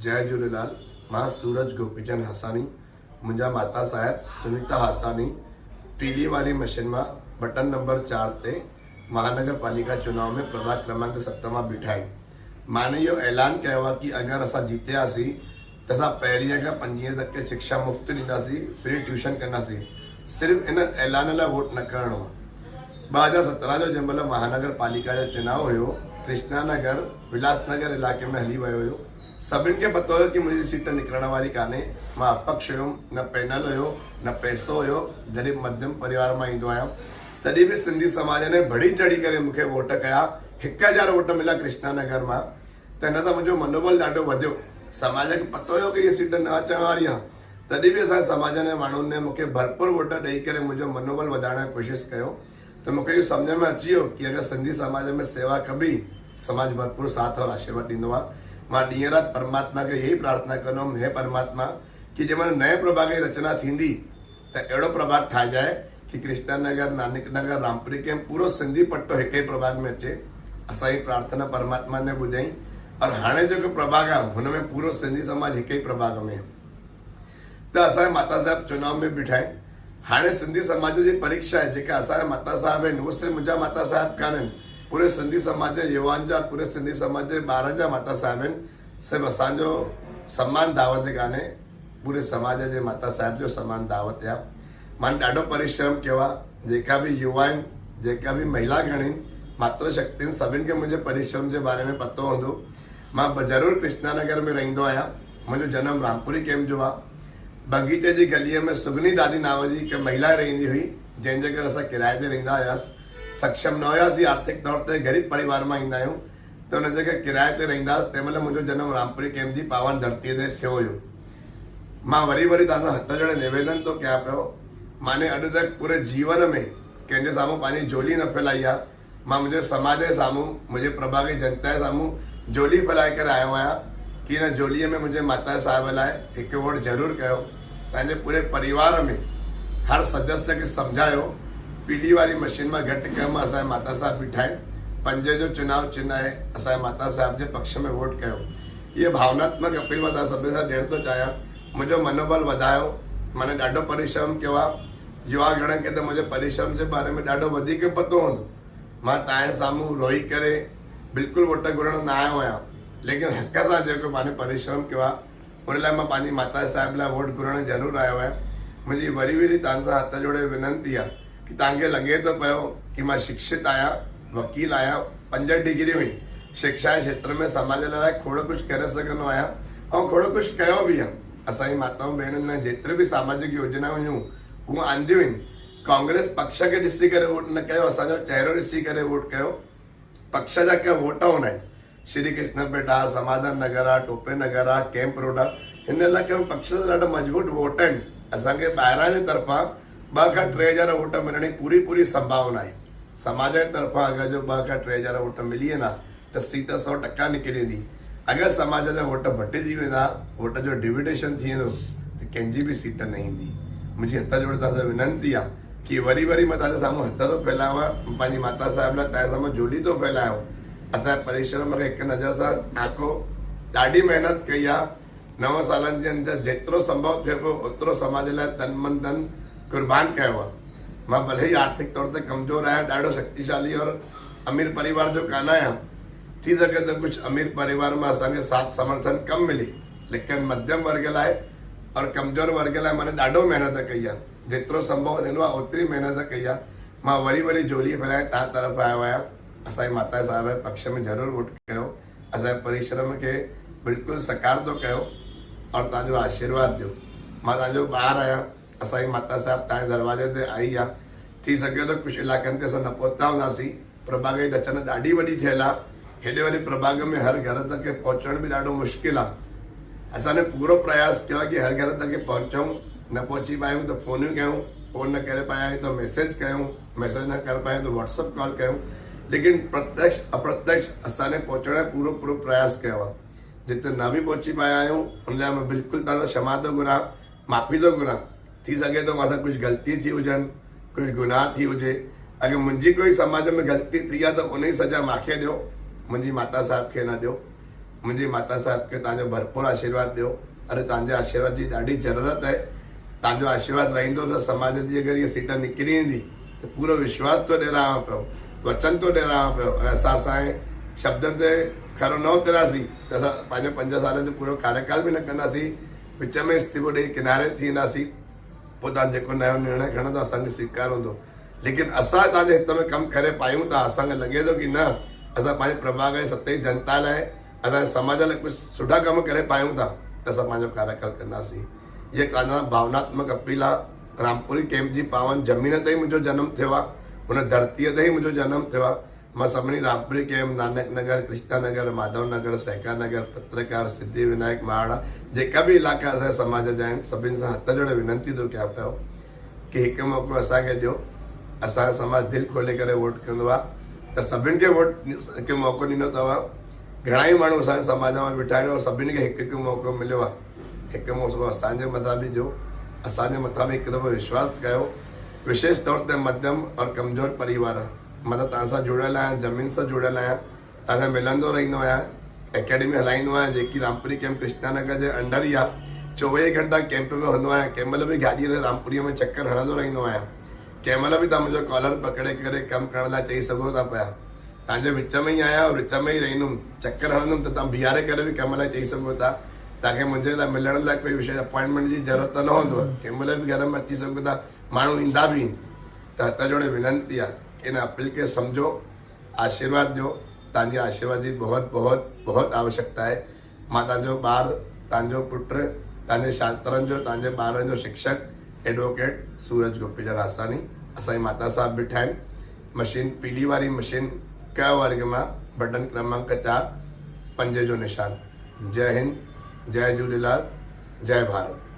जय झूलेलाल। मां सूरज गोपीचंद हासानी, मुंहिंजा माता साहिब सुनीता हासानी पीली वाली मशीन में बटन नंबर 4 ते महानगर पालिका चुनाव में प्रभाग क्रमांक 7 में बीठा आहिनि। माने इहो ऐलान कयो आहे कि अगर असां जीतियासीं त असां पहिरीं खां 5 तक के शिक्षा मुफ़्त ॾींदासीं, फ्री ट्यूशन कंदासीं। सिर्फ़ इन ऐलान लाइ वोट न करणो आहे। 2017 जो जंहिंमहिल महानगर पालिका जो चुनाव हुयो, कृष्णा नगर विलासनगर इलाके में हली वियो हुयो। सभिनि खे पतो हुयो कि मुंहिंजी सीट निकिरण वारी कान्हे। मां अपक्ष हुयुमि, न पैनल हुयो, न पैसो हुयो, ग़रीब मध्यम परिवार मां ईंदो आहियां। तॾहिं बि सिंधी समाज ने बढ़ी चढ़ी करे मूंखे वोट कया। 1000 वोट मिला कृष्णा नगर मां। त हिन सां मुंहिंजो मनोबल ॾाढो वधियो। समाज खे पतो हुयो कि हीअ सीट न अचण वारी आहे, तॾहिं बि असांजे समाज जे माण्हुनि ने मूंखे भरपूर वोट ॾेई करे मुंहिंजो मनोबल वधाइण जी कोशिशि कयो। त मूंखे इहो सम्झ में अची वियो कि अगरि सिंधी समाज में सेवा कबी, समाज भरपूर साथ और आशीर्वाद ॾींदो आहे। मां ॾींहुं राति परमात्मा खे यही प्रार्थना कंदुमि, हे परमात्मा कि जंहिंमहिल नए प्रभाग जी रचना थींदी त अहिड़ो प्रभाग ठाहिजाए कि कृष्णा नगर, नानक नगर, रामपुरी कैंप पूरो सिंधी पट्टो हिक ई प्रभाग में अचे। असांजी प्रार्थना परमात्मा ने ॿुधाई और हाणे जेको प्रभाग आहे हुन में पूरो सिंधी समाज हिक ई प्रभाग में आहे। त असांजे माता साहिब चुनाव में बीठा आहिनि। हाणे सिंधी समाज जी परीक्षा आहे। जेका असांजा माता साहिब आहिनि उहे सिर्फ़ु मुंहिंजा माता साहिब कान आहिनि, पूरे सिंधी समाज जे युवाउनि जा, पूरे सिंधी समाज जे ॿारनि जा माता साहिब आहिनि। सिर्फ़ु असांजो सम्मान दावत कान्हे, पूरे समाज जे माता साहिब जो सम्मान दावत आहे। मां ॾाढो परिश्रम कयो आहे। जेका बि युवा आहिनि, जेका बि महिला गण आहिनि, मातृशक्ति आहिनि, सभिनि खे मुंहिंजे परिश्रम जे बारे में पतो हूंदो। मां ज़रूरु कृष्णा नगर में रहंदो आहियां। मुंहिंजो जनम रामपुरी कैंप जो आहे। बगीचे जी गलीअ में सुगनी दादी नाव जी हिकु महिला रहंदी हुई, जंहिंजे करे असां किराए ते रहंदा हुआसीं। सक्षम न हुआसीं आर्थिक तौर ते, ग़रीब परिवार मां ईंदा आहियूं, त हुन जॻह किराए ते रहंदा हुआसीं। तंहिं महिल मुंहिंजो जनम रामपुरी कैंप जी पावन धरतीअ ते थियो हुयो। मां वरी तव्हां सां हथ जोड़े निवेदन थो कयां पियो, माने अॼु तक पूरे जीवन में कंहिंजे साम्हूं पंहिंजी झोली न फैलाई आहे। मां मुंहिंजे समाज जे साम्हूं, मुंहिंजे प्रभाग जी जनता जे साम्हूं झोली फैलाए करे आयो आहियां कि हिन झोलीअ में मुंहिंजे माता साहिब लाइ हिकु वोट ज़रूरु कयो। पंहिंजे पूरे परिवार में हर सदस्य खे सम्झायो। पीली वारी मशीन में घटि कयो। मां असांजे माता साहिब बीठा आहिनि। 5 जो चुनाव चिन्ह आहे, असांजे माता साहिब जे पक्ष में वोट कयो। इहे भावनात्मक अपील मां तव्हां सभिनी सां ॾियण थो चाहियां। मुंहिंजो मनोबल वधायो। माने ॾाढो परिश्रम कयो आहे। युवा गण खे त मुंहिंजे परिश्रम जे बारे में ॾाढो वधीक पतो हूंदो। मां तव्हांजे साम्हूं रोई करे बिल्कुलु वोट घुरण न आयो आहियां, लेकिन हक़ सां जेको पंहिंजो परिश्रम कयो आहे उन लाइ मां पंहिंजी माता साहिब लाइ वोट घुरण ज़रूरु आयो आहियां। मुंहिंजी वरी तव्हां सां हथ जोड़े विनंती आहे कि तव्हांखे लॻे थो पियो कि मां शिक्षित आहियां, वकील आहियां, 5 डिग्रियूं आहिनि, शिक्षा जे क्षेत्र में समाज लाइ खोड़ कुझु करे सघंदो आहियां ऐं खोड़ कुझु कयो बि आहे। असांजी माताऊं भेणुनि लाइ जेतिरे बि सामाजिक योजनाऊं हुयूं उहे आंदियूं आहिनि। कांग्रेस पक्ष खे ॾिसी करे वोट न कयो, असांजो चहिरो ॾिसी करे वोट कयो। पक्ष जा के वोट हूंदा आहिनि, श्री कृष्णपेट आहे, समाधान नगर आहे, टोपे नगर आहे, कैंप रोड आहे, हिन इलाइक़े में पक्ष जा ॾाढा मजबूत वोट आहिनि। असांखे ॿाहिरां जे तरफ़ां 2 खां 3 हज़ार वोट मिलण जी पूरी संभावना आहे। समाज जे तरफ़ां अगरि जो 2 खां 3 हज़ार वोट मिली वेंदा त सीट 100% निकिरी वेंदी। अगरि समाज जा वोट बटिजी वेंदा, वोट जो डिविडेशन थी वेंदो त कंहिंजी बि सीट न ईंदी। मुंहिंजी हथ जोड़े तव्हां सां विनंती आहे कि वरी मां तव्हांजे साम्हूं हथ थो फैलायां, पंहिंजी माता साहिब लाइ तव्हांजे साम्हूं झोली थो फैलायां। असांजे परिश्रम खे हिकु नज़र सां आको। ॾाढी महिनत कई आहे। 9 सालनि जे अंदरि जेतिरो संभव थिए पियो ओतिरो समाज लाइ तन मन धन कुर्बान कयो आहे। मां भले ई आर्थिक तौर ते कमज़ोर आहियां, ॾाढो शक्तिशाली और अमीर परिवार जो कान आहियां। थी सघे त कुझु अमीर परिवार में असांखे साथ समर्थन कम मिले, लेकिन मध्यम वर्ग लाइ और कमज़ोर वर्ग लाइ माने ॾाढो महिनत कई आहे। जेतिरो संभव थींदो आहे ओतिरी महिनत कई आहे। मां वरी झोली फैलाए तव्हां तरफ़ आयो आहियां। असांजी माता साहिब जे पक्ष में ज़रूरु वोट कयो। असांजे परिश्रम खे बिल्कुलु सकार थो कयो और तव्हांजो आशीर्वाद ॾियो। मां तव्हांजो ॿार आहियां। असांजी माता साहिब तव्हांजे दरवाजे ते आई आहे। थी सघे थो कुझु इलाइक़नि ते असां न पहुता हूंदासीं। प्रभाग जी रचना ॾाढी वॾी थियल आहे। हेॾे वॾे प्रभाग में हर घर तक पहुचण बि ॾाढो मुश्किल आहे। असांने पूरो प्रयास किया कि हर घर तक पहुचूं। न पहुची पायूं तो फोनियूं कयूं, फोन न करे पाया तो मैसेज कयूं, मैसेज न कर पाए तो व्हाट्सअप कॉल कयूं, लेकिन प्रत्यक्ष अप्रत्यक्ष असांने पहुचण जो पूरो प्रयास किया आहे। जिते न भी पहुची पाया आहियूं उन लाइ मां बिल्कुलु तव्हां सां क्षमा थो घुरां, माफ़ी थो घुरां। थी सघे तो मां सां कुझु ग़लती थी हुजनि, कुझु गुनाह थी हुजे। अगर मुंहिंजी कोई समाज में ग़लती थी आहे तो उन जी सज़ा मूंखे ॾियो, मुंहिंजी माता साहिब खे न ॾियो। मुंहिंजी माता साहिब खे तव्हांजो भरपूर आशीर्वाद ॾियो। अरे तव्हांजे आशीर्वाद जी ॾाढी ज़रूरत आहे। तव्हांजो आशीर्वाद रहंदो त समाज जी अगरि इहा सीट निकिरी ईंदी त पूरो विश्वास थो ॾियरांव पियो, वचन थो ॾियरांव पियो। असां असांजे शब्दनि ते खरो न उतरासीं त असां पंहिंजो 5 सालनि जो पूरो कार्यकाल बि न कंदासीं, विच में इस्तीफ़ो ॾेई किनारे थी वेंदासीं। पोइ तव्हां जेको नयो निर्णय खणंदो असांखे स्वीकार हूंदो, लेकिन असां तव्हांजे हित में कमु करे पायूं था। असांखे लॻे थो की न असां पंहिंजे प्रभाग जी सतही जनता लाइ, असांजे समाज लाइ कुझु सुठा कम करे पायूं था त असां पंहिंजो कार्यकाल कंदासीं। इहा तव्हांजा भावनात्मक अपील आहे। रामपुरी कैंप जी पावन ज़मीन ते ई मुंहिंजो जनमु थियो आहे, हुन धरतीअ ते ई मुंहिंजो जनमु थियो आहे। मां सभिनी रामपुरी कैंप, नानक नगर, कृष्णा नगर, माधव नगर, सहकार नगर, पत्रकार, सिद्धि विनायक, महाड़ा, जेका बि इलाइक़ा असांजे समाज जा आहिनि, सभिनि सां हथ जोड़े विनंती थो कयां पियो की हिकु मौक़ो असांखे ॾियो। असांजो समाज दिलि खोले करे वोट कंदो आहे त सभिनि खे वोट हिकु मौक़ो ॾिनो अथव। घणा ई माण्हू असांजे समाज में वेठा आहिनि और सभिनी खे हिकु हिकु मौक़ो मिलियो आहे। हिकु मौक़ो असांजे मथां बि ॾियो, असांजे मथां बि हिकु दफ़ो विश्वास कयो। विशेष तौर ते मध्यम और कमज़ोर परिवार, मतिलबु तव्हां सां जुड़ियल आहियां, ज़मीन सां जुड़ियल आहियां, तव्हां सां मिलंदो रहंदो आहियां, एकेडमी हलाईंदो आहियां जेकी रामपुरी कैंप कृष्णा नगर जे अंडर ई आहे। 24 घंटा कैंप में हूंदो आहियां। कंहिं महिल बि गाॾीअ ते रामपुरीअ में चकर हणंदो रहंदो आहियां। कंहिं महिल बि तव्हां मुंहिंजो कॉलर पकड़े करे कमु करण लाइ चई सघो था पिया। तव्हांजे विच में ई आहियां और विच में ई रहंदुमि। चकर हणंदुमि त तव्हां बीहारे करे बि कंहिं महिल चई सघो था। तव्हांखे मुंहिंजे लाइ मिलण लाइ कोई विशेष अपॉइंटमेंट जी ज़रूरत न हूंदव। कंहिं महिल बि घर में अची सघो था, माण्हू ईंदा बि आहिनि। त हथ जोड़े विनंती आहे कि इन अपील खे सम्झो, आशीर्वाद ॾियो। तव्हांजे आशीर्वाद जी बहुत बहुत बहुत आवश्यकता आहे। मां तव्हांजो ॿारु, तव्हांजो पुटु, तव्हांजे शास्त्रनि जो, तव्हांजे ॿारनि जो शिक्षक एडवोकेट सूरज गोपीचंद हासानी। असांजी माता साहिब बीठा आहिनि। मशीन पीली वारी मशीन क वर्ग मां बटन क्रमांक 4 5 जो निशान। जय हिंद, जय झूलेलाल, जय भारत।